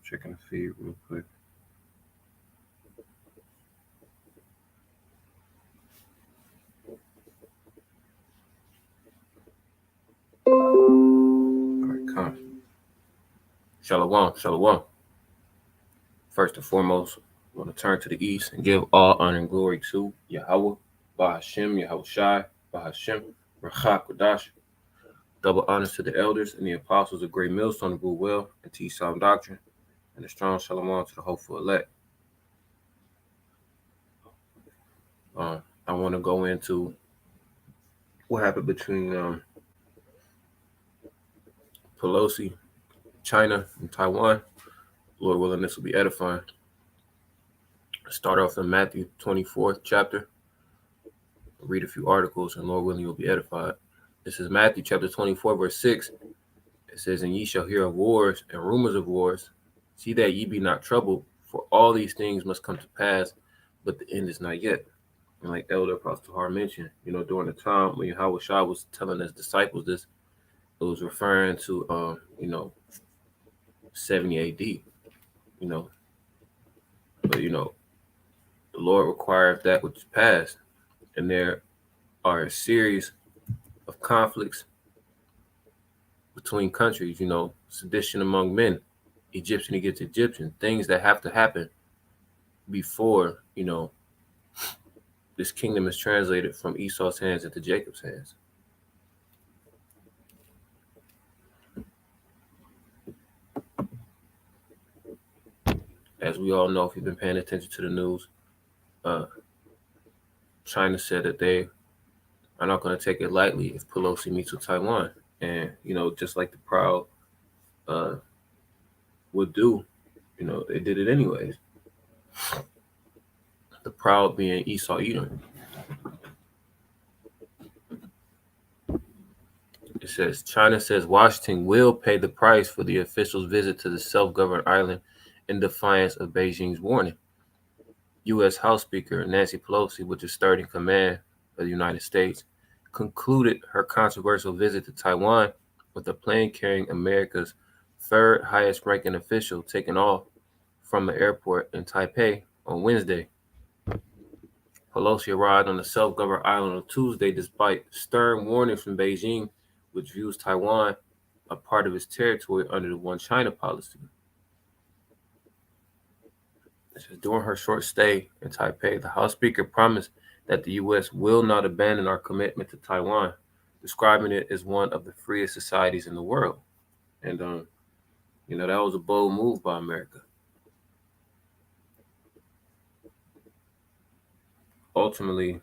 Checking the feed real quick. All right, come. Shalom, shalom. First and foremost, I want to turn to the east and give all honor and glory to Yahawah, Bahashem, Yahawashi, Bahashem, Rawchaa, HaQadash. Double honors to the elders and the apostles of Great Millstone who rule well and teach sound doctrine, and a strong shalom to the hopeful elect. I want to go into what happened between Pelosi, China, and Taiwan. Lord willing, this will be edifying. Start off in Matthew 24th chapter. Read a few articles, and Lord willing, you'll be edified. This is Matthew chapter 24, verse 6. It says, "And ye shall hear of wars and rumors of wars. See that ye be not troubled, for all these things must come to pass, but the end is not yet." And like Elder Apostle Har mentioned, during the time when Yahawashi was telling his disciples this, it was referring to, 70 AD, But, the Lord required that which is past. And there are a series of conflicts between countries, sedition among men, Egyptian against Egyptian, things that have to happen before, this kingdom is translated from Esau's hands into Jacob's hands. As we all know, if you've been paying attention to the news, China said that they are not going to take it lightly if Pelosi meets with Taiwan. And, just like the Proud would do, they did it anyways. The Proud being Esau Edom. It says, China says Washington will pay the price for the official's visit to the self-governed island in defiance of Beijing's warning. U.S. House Speaker Nancy Pelosi, which is third in command of the United States, concluded her controversial visit to Taiwan with a plane carrying America's third highest ranking official taken off from the airport in Taipei on Wednesday. Pelosi arrived on the self-governed island on Tuesday despite stern warnings from Beijing, which views Taiwan a part of its territory under the One China policy. During her short stay in Taipei, the House Speaker promised that the U.S. will not abandon our commitment to Taiwan, describing it as one of the freest societies in the world. And, that was a bold move by America. Ultimately,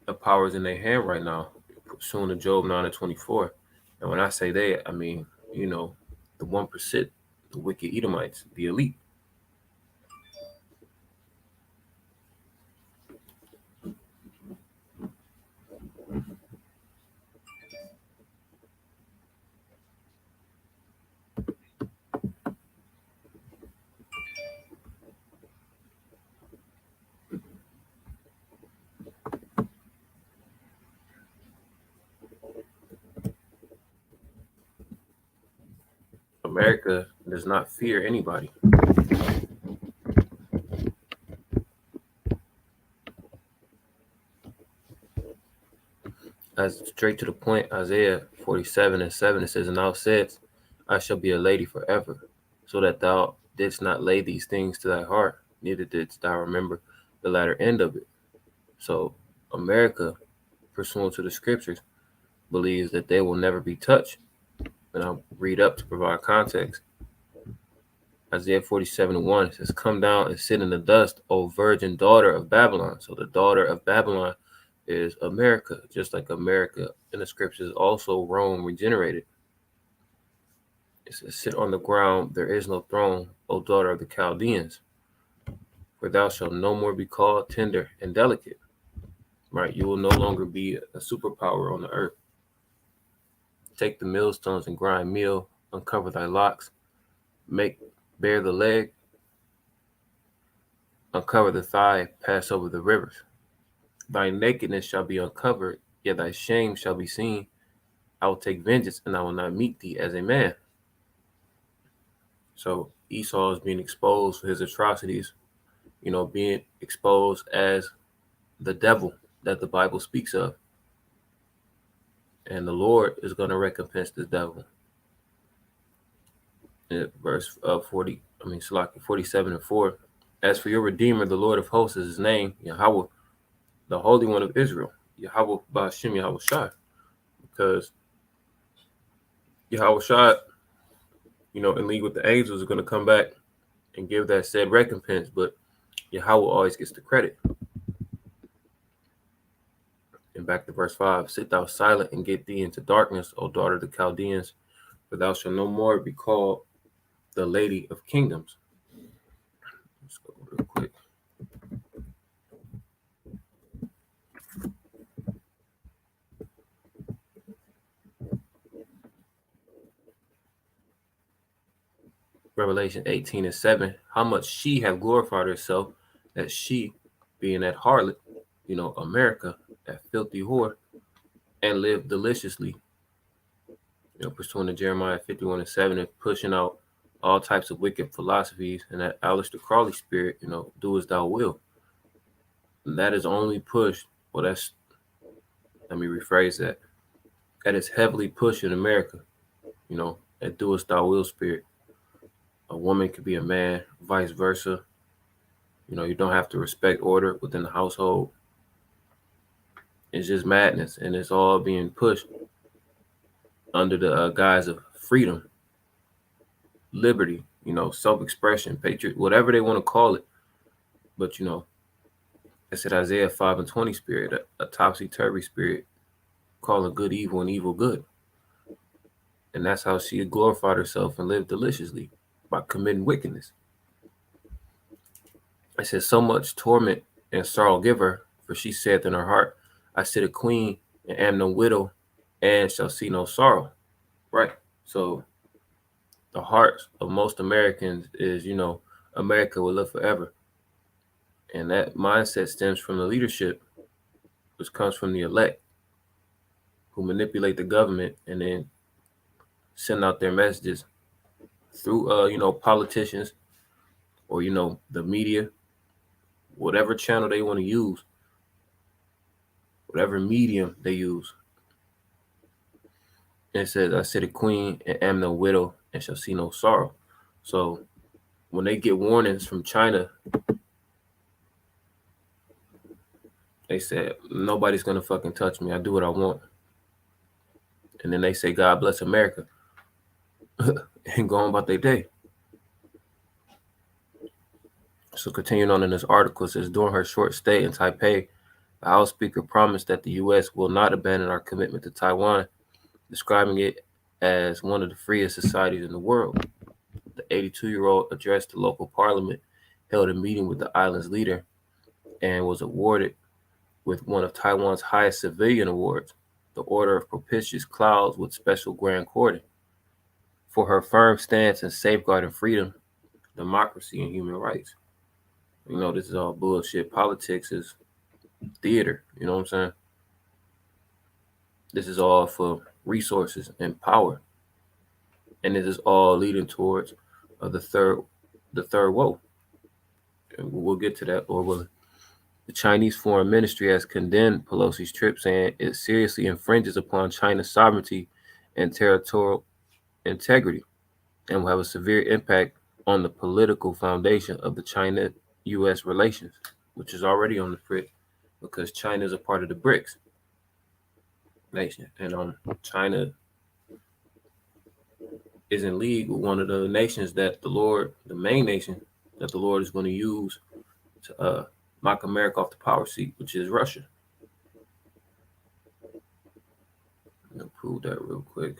the power is in their hand right now, pursuant to Job 9:24. And when I say they, I mean, the 1%, the wicked Edomites, the elite. America does not fear anybody. As straight to the point, Isaiah 47:7, it says, "And thou saidst, I shall be a lady forever, so that thou didst not lay these things to thy heart, neither didst thou remember the latter end of it." So America, pursuant to the scriptures, believes that they will never be touched. And I'll read up to provide context. Isaiah 47:1 says, "Come down and sit in the dust, O virgin daughter of Babylon." So the daughter of Babylon is America, just like America in the scriptures also Rome regenerated. It says, "Sit on the ground, there is no throne, O daughter of the Chaldeans, for thou shalt no more be called tender and delicate." Right? You will no longer be a superpower on the earth. Take the millstones and grind meal, uncover thy locks, make bare the leg, uncover the thigh, pass over the rivers. Thy nakedness shall be uncovered, yet thy shame shall be seen. I will take vengeance, and I will not meet thee as a man. So Esau is being exposed for his atrocities, being exposed as the devil that the Bible speaks of. And the Lord is going to recompense the devil. In verse 47:4. As for your Redeemer, the Lord of hosts is his name, Yahawah, the Holy One of Israel, Yahawah Ba'Shem Yahawashi. Because Yahawashi, in league with the angels, is going to come back and give that said recompense, but Yahawah always gets the credit. And back to verse 5, sit thou silent and get thee into darkness, O daughter of the Chaldeans, for thou shalt no more be called the Lady of Kingdoms. Let's go real quick. Revelation 18:7, how much she have glorified herself, that she, being that harlot, America, that filthy whore, and lived deliciously, pursuing to Jeremiah 51:7, and pushing out all types of wicked philosophies, and that Aleister Crowley spirit, do as thou will. And that is only pushed, let me rephrase that. That is heavily pushed in America, that do as thou will spirit. A woman could be a man, vice versa. You don't have to respect order within the household. It's just madness, and it's all being pushed under the guise of freedom, liberty, self-expression, patriot, whatever they want to call it. But, I said Isaiah 5:20 spirit, a topsy-turvy spirit, calling good evil and evil good. And that's how she glorified herself and lived deliciously, by committing wickedness. I said, so much torment and sorrow give her, for she saith in her heart, I sit a queen and am no widow, and shall see no sorrow. Right? So the hearts of most Americans is, America will live forever. And that mindset stems from the leadership, which comes from the elect, who manipulate the government and then send out their messages through, politicians or, the media, whatever channel they want to use, whatever medium they use. And it says, I sit a queen and am no widow, and shall see no sorrow. So when they get warnings from China, they said, nobody's going to fucking touch me. I do what I want. And then they say, God bless America. And go on about their day. So continuing on in this article, it says, during her short stay in Taipei, the House Speaker promised that the U.S. will not abandon our commitment to Taiwan, describing it as one of the freest societies in the world. The 82-year-old addressed the local parliament, held a meeting with the island's leader, and was awarded with one of Taiwan's highest civilian awards, the Order of Propitious Clouds with Special Grand Cordon, for her firm stance in safeguarding freedom, democracy, and human rights. This is all bullshit. Politics is theater, you know what I'm saying? This is all for resources and power. And this is all leading towards the third woe. And we'll get to that, Lord willing. The Chinese Foreign Ministry has condemned Pelosi's trip, saying it seriously infringes upon China's sovereignty and territorial integrity, and will have a severe impact on the political foundation of the China-U.S. relations, which is already on the fritz because China is a part of the BRICS nation, and China is in league with one of the nations that the main nation that the Lord is going to use to knock America off the power seat, which is Russia. I'm going to prove that real quick.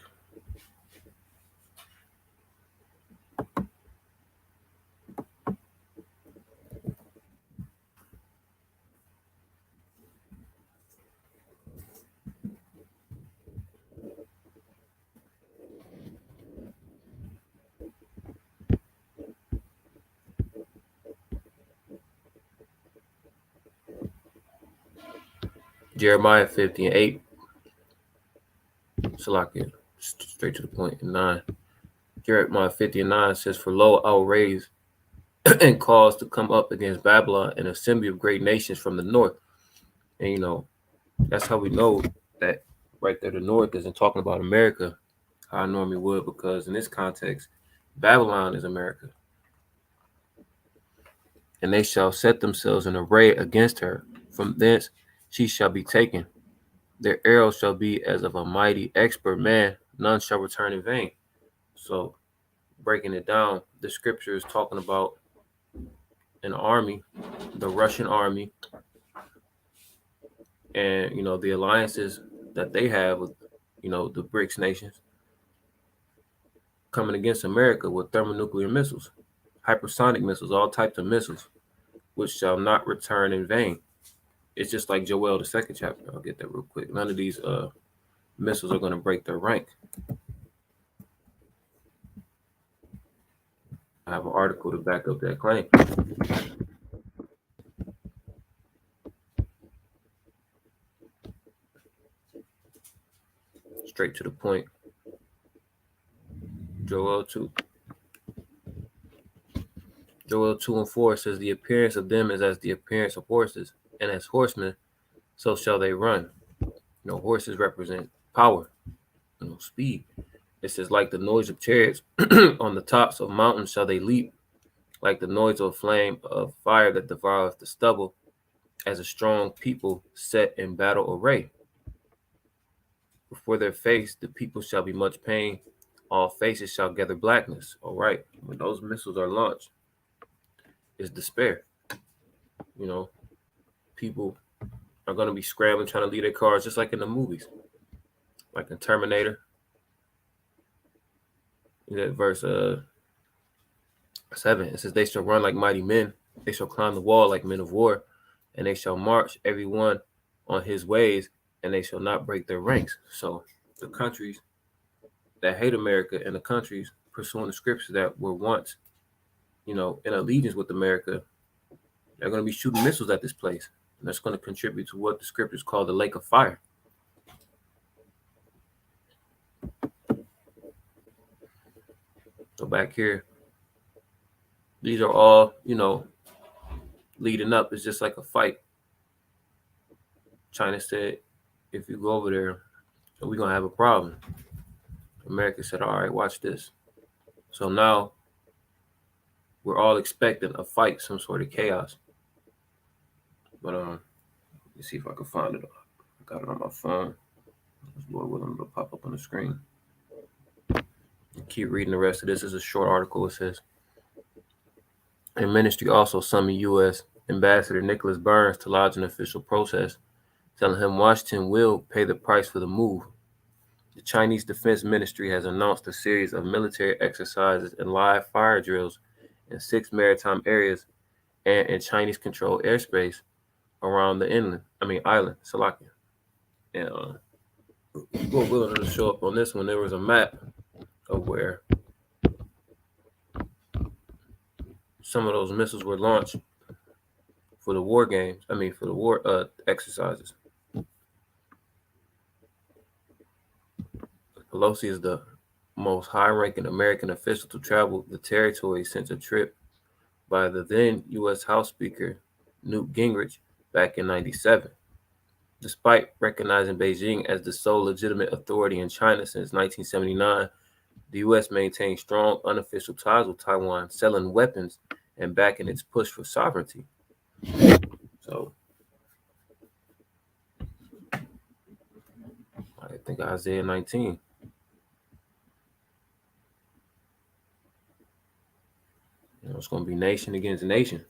Jeremiah 50:8. Salakia, straight to the point. 9. Jeremiah 50 and 9 says, "For lo, I will raise and cause to come up against Babylon an assembly of great nations from the north." And that's how we know that right there, the north isn't talking about America, how I normally would, because in this context, Babylon is America. And they shall set themselves in array against her. From thence she shall be taken. Their arrows shall be as of a mighty expert man. None shall return in vain. So, breaking it down, the scripture is talking about an army, the Russian army, and the alliances that they have with the BRICS nations coming against America with thermonuclear missiles, hypersonic missiles, all types of missiles, which shall not return in vain. It's just like Joel, the second chapter. I'll get that real quick. None of these missiles are going to break their rank. I have an article to back up that claim. Straight to the point. Joel 2. Joel 2 and 4 says, "The appearance of them is as the appearance of horses, and as horsemen, so shall they run." Horses represent power, speed. It says, "Like the noise of chariots on the tops of mountains shall they leap, like the noise of a flame of fire that devoureth the stubble, as a strong people set in battle array. Before their face the people shall be much pain, all faces shall gather blackness." All right, when those missiles are launched, it's despair. People are going to be scrambling, trying to leave their cars, just like in the movies, like in Terminator. That verse 7, it says, "They shall run like mighty men, they shall climb the wall like men of war, and they shall march every one on his ways, and they shall not break their ranks." So the countries that hate America and the countries pursuing the scriptures that were once, in allegiance with America, they're going to be shooting missiles at this place. And that's going to contribute to what the scriptures call the lake of fire. So back here, these are all, leading up. It's just like a fight. China said, if you go over there, we're going to have a problem. America said, all right, watch this. So now we're all expecting a fight, some sort of chaos. But let me see if I can find it. I got it on my phone. Lord willing, it'll pop up on the screen. Keep reading the rest of this. Is a short article. It says, "In ministry also summoned U.S. Ambassador Nicholas Burns to lodge an official protest, telling him Washington will pay the price for the move. The Chinese Defense Ministry has announced a series of military exercises and live fire drills in 6 maritime areas and in Chinese-controlled airspace around the island, Salakia." And Lord willing, it'll show up on this one. There was a map of where some of those missiles were launched for the war games. For the war exercises. Pelosi is the most high-ranking American official to travel the territory since a trip by the then U.S. House Speaker Newt Gingrich back in '97. Despite recognizing Beijing as the sole legitimate authority in China since 1979, the U.S. maintained strong unofficial ties with Taiwan, selling weapons and backing its push for sovereignty. So, I think Isaiah 19. It's going to be nation against nation.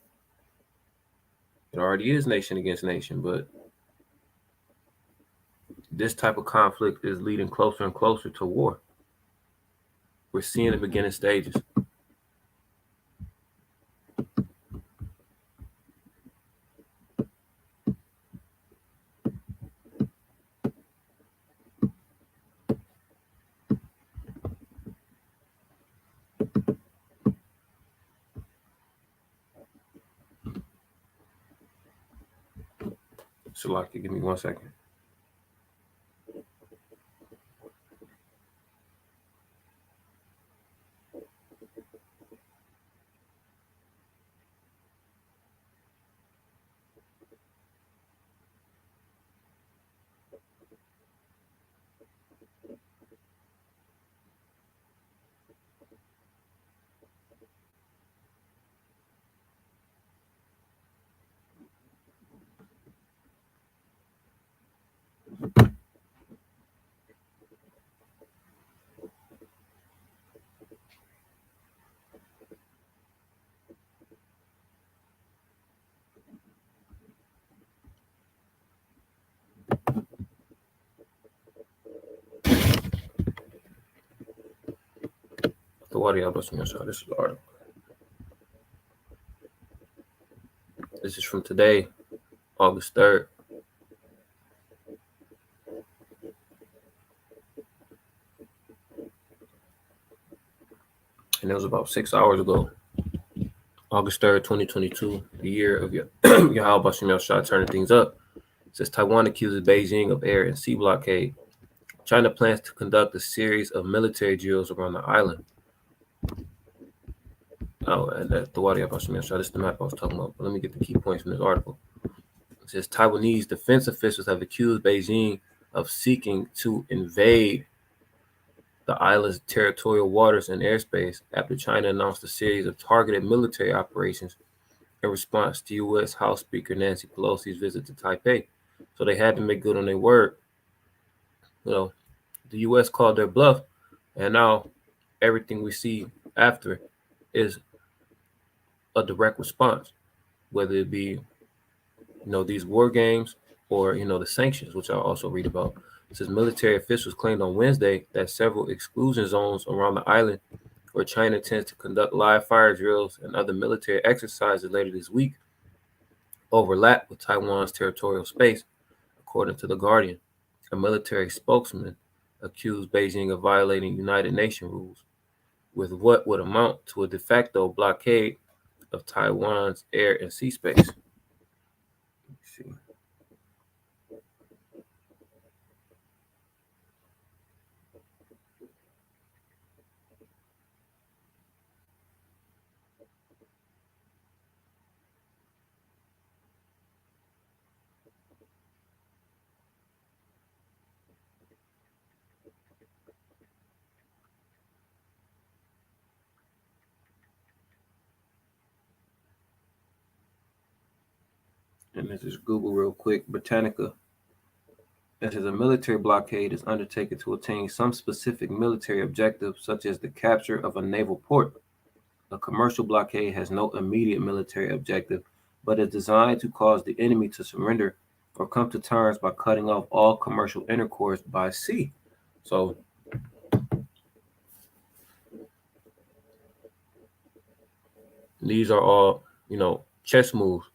It already is nation against nation, but this type of conflict is leading closer and closer to war. We're seeing the beginning stages. Salaki, give me 1 second. This is the article. This is from today, August 3rd. And it was about 6 hours ago, August 3rd, 2022, the year of Yahawashi turning things up. It says Taiwan accuses Beijing of air and sea blockade. China plans to conduct a series of military drills around the island. Oh, and the Wadi Abashimia shot. This is the map I was talking about. But let me get the key points from this article. It says Taiwanese defense officials have accused Beijing of seeking to invade the island's territorial waters and airspace after China announced a series of targeted military operations in response to U.S. House Speaker Nancy Pelosi's visit to Taipei. So they had to make good on their word. The U.S. called their bluff, and now everything we see after is a direct response, whether it be, these war games or, the sanctions, which I'll also read about. It says military officials claimed on Wednesday that several exclusion zones around the island where China intends to conduct live fire drills and other military exercises later this week overlap with Taiwan's territorial space, according to The Guardian. A military spokesman accused Beijing of violating United Nations rules with what would amount to a de facto blockade of Taiwan's air and sea space. Let's see. And this is Google real quick. Britannica. It says a military blockade is undertaken to attain some specific military objective, such as the capture of a naval port. A commercial blockade has no immediate military objective, but is designed to cause the enemy to surrender or come to terms by cutting off all commercial intercourse by sea. So these are all, chess moves.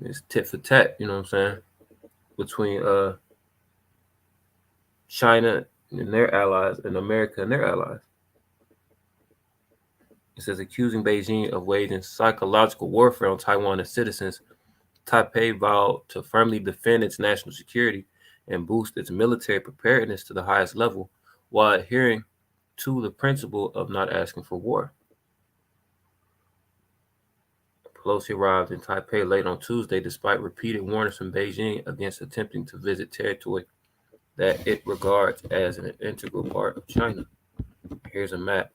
It's tit for tat, you know what I'm saying, between China and their allies and America and their allies. It says accusing Beijing of waging psychological warfare on Taiwan and citizens, Taipei vowed to firmly defend its national security and boost its military preparedness to the highest level while adhering to the principle of not asking for war. Pelosi arrived in Taipei late on Tuesday despite repeated warnings from Beijing against attempting to visit territory that it regards as an integral part of China. Here's a map.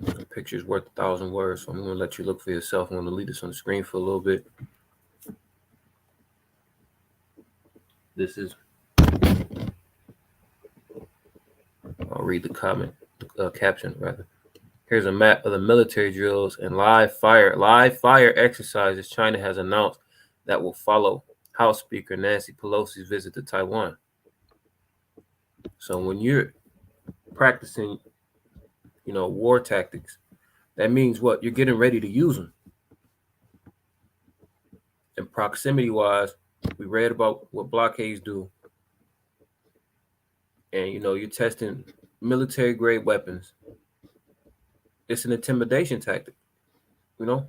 A picture is worth 1,000 words, so I'm going to let you look for yourself. I'm going to leave this on the screen for a little bit. This is, I'll read the comment, caption rather. Here's a map of the military drills and live fire exercises China has announced that will follow House Speaker Nancy Pelosi's visit to Taiwan. So when you're practicing, war tactics, that means what? You're getting ready to use them. And proximity-wise, we read about what blockades do. And, you're testing military-grade weapons. It's an intimidation tactic, Okay,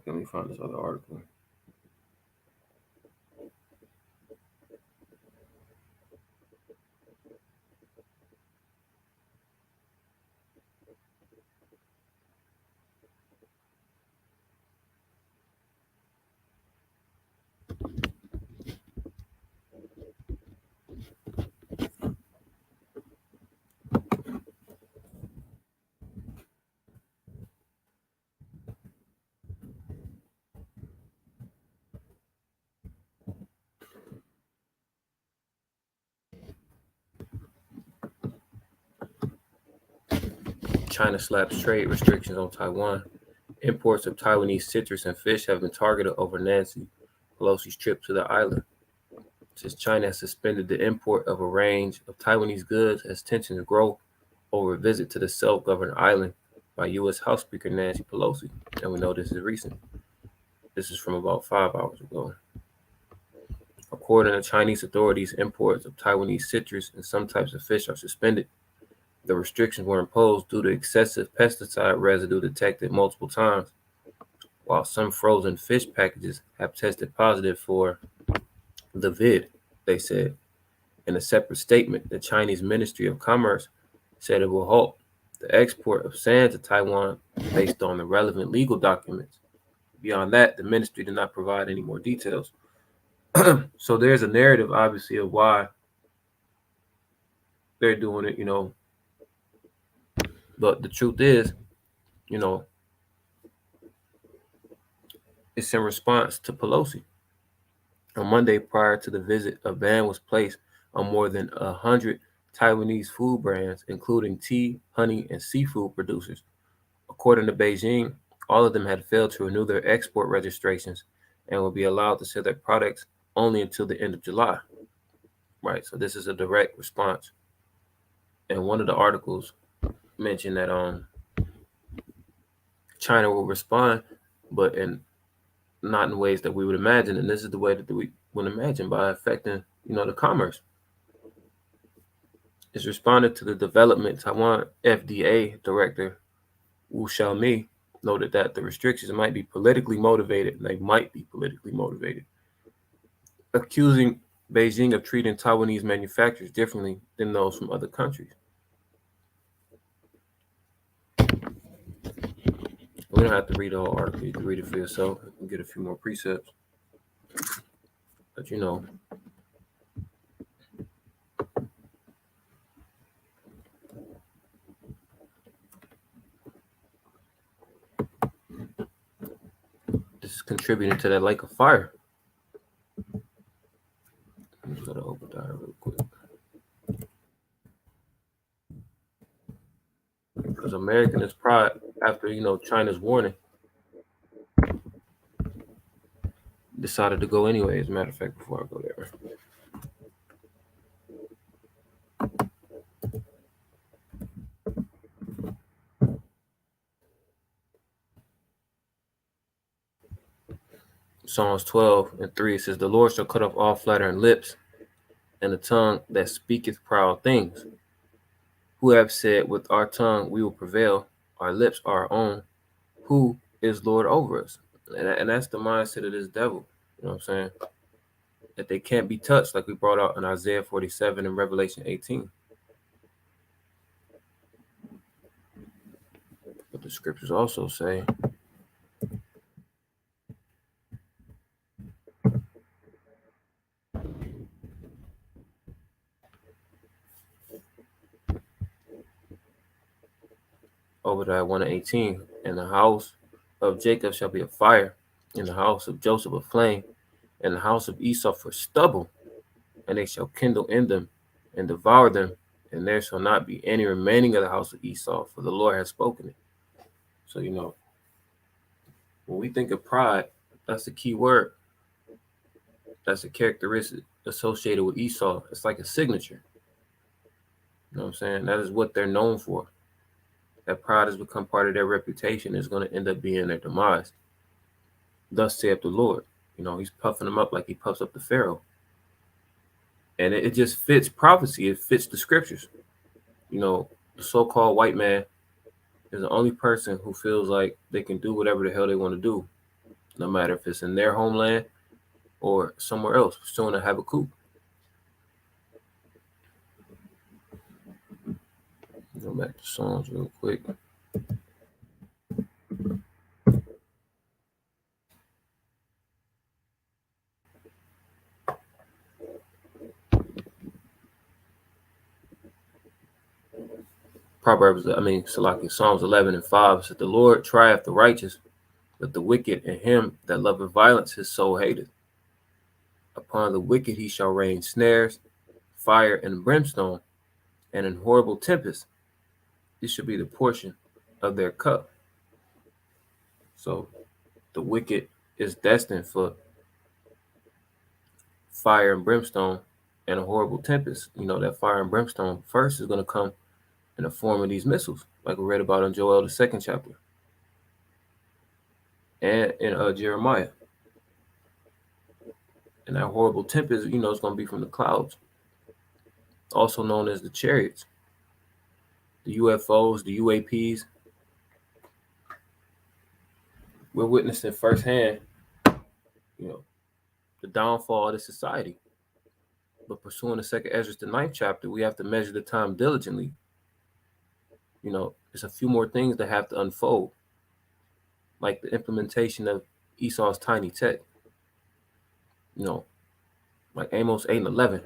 let me find this other article. China slaps trade restrictions on Taiwan. Imports of Taiwanese citrus and fish have been targeted over Nancy Pelosi's trip to the island. Since China has suspended the import of a range of Taiwanese goods as tensions grow over a visit to the self-governed island by U.S. House Speaker Nancy Pelosi. And we know this is recent. This is from about 5 hours ago. According to Chinese authorities, imports of Taiwanese citrus and some types of fish are suspended. The restrictions were imposed due to excessive pesticide residue detected multiple times, while some frozen fish packages have tested positive for the vid, they said. In a separate statement, the Chinese Ministry of Commerce said it will halt the export of sand to Taiwan based on the relevant legal documents. Beyond that, the ministry did not provide any more details. So there's a narrative, obviously, of why they're doing it, But the truth is, it's in response to Pelosi. On Monday, prior to the visit, a ban was placed on more than 100 Taiwanese food brands, including tea, honey, and seafood producers. According to Beijing, all of them had failed to renew their export registrations and will be allowed to sell their products only until the end of July. Right, so this is a direct response. And one of the articles mentioned that China will respond, but not in ways that we would imagine. And this is the way that we would imagine, by affecting, the commerce. It's responded to the development. Taiwan FDA Director Wu Xiaomi noted that the restrictions might be politically motivated, accusing Beijing of treating Taiwanese manufacturers differently than those from other countries. We don't have to read the whole article. You can read it for yourself and get a few more precepts. But this is contributing to that lake of fire. I'm just gonna open that real quick. Because American is pride after, China's warning, decided to go anyway. As a matter of fact, before I go there. Psalms 12:3 says, "The Lord shall cut off all flattering lips, and the tongue that speaketh proud things. Who have said, with our tongue we will prevail, our lips are our own. Who is Lord over us?" And that's the mindset of this devil. You know what I'm saying? That they can't be touched, like we brought out in Isaiah 47 and Revelation 18. But the scriptures also say, over there 1:18, "And the house of Jacob shall be a fire, and the house of Joseph a flame, and the house of Esau for stubble, and they shall kindle in them and devour them, and there shall not be any remaining of the house of Esau, for the Lord has spoken it." So, when we think of pride, that's the key word. That's a characteristic associated with Esau. It's like a signature. You know what I'm saying? That is what they're known for. That pride has become part of their reputation, is going to end up being their demise. Thus saith the Lord. He's puffing them up like he puffs up the Pharaoh. And it just fits prophecy. It fits the scriptures. The so-called white man is the only person who feels like they can do whatever the hell they want to do, no matter if it's in their homeland or somewhere else, pursuing a Habakkuk. Go back to Psalms real quick. Psalms 11:5 said, "The Lord trieth the righteous, but the wicked and him that loveth violence his soul hateth. Upon the wicked he shall rain snares, fire and brimstone, and an horrible tempest. This shall be the portion of their cup. So the wicked is destined for fire and brimstone and a horrible tempest. That fire and brimstone first is going to come in the form of these missiles, like we read about in Joel, the 2nd chapter, and in Jeremiah. And that horrible tempest, is going to be from the clouds, also known as the chariots, the UFOs, the UAPs. We're witnessing firsthand, the downfall of the society. But pursuing the 2nd Ezra, the 9th chapter, we have to measure the time diligently. There's a few more things that have to unfold, like the implementation of Esau's tiny tech. Like Amos 8 and 11.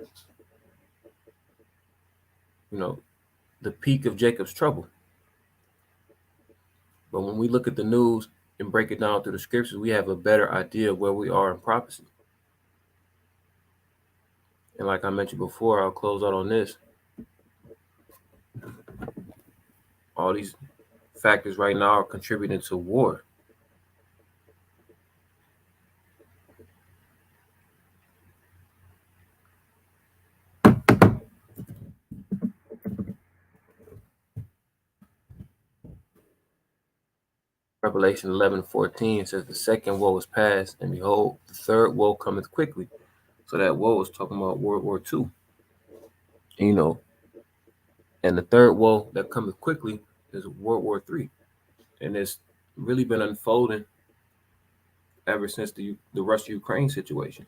The peak of Jacob's trouble. But when we look at the news and break it down through the scriptures, we have a better idea of where we are in prophecy. And like I mentioned before, I'll close out on this. All these factors right now are contributing to war. Revelation 11:14 says, the second woe is past, and behold, the third woe cometh quickly. So that woe is talking about World War II. And the third woe that cometh quickly is World War III. And it's really been unfolding ever since the Russia-Ukraine situation.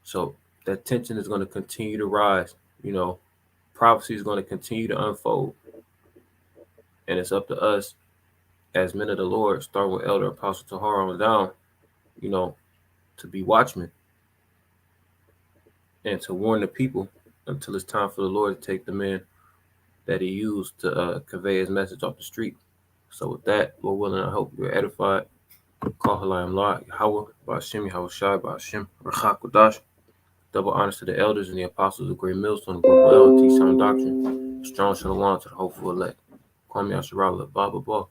So that tension is going to continue to rise. Prophecy is going to continue to unfold. And it's up to us as men of the Lord, starting with Elder Apostle Tahar on down, to be watchmen and to warn the people until it's time for the Lord to take the men that he used to convey his message off the street. So with that, Lord willing, I hope you're edified. Call Halayam Yahawah, Ba'ashem, Yahawashi, Ba'ashem, HaQadash. Double honors to the elders and the apostles of Great Millstone, the Book of teach sound doctrine. Strong shalom to the hopeful elect. Kwame Asherah, blah, blah, blah.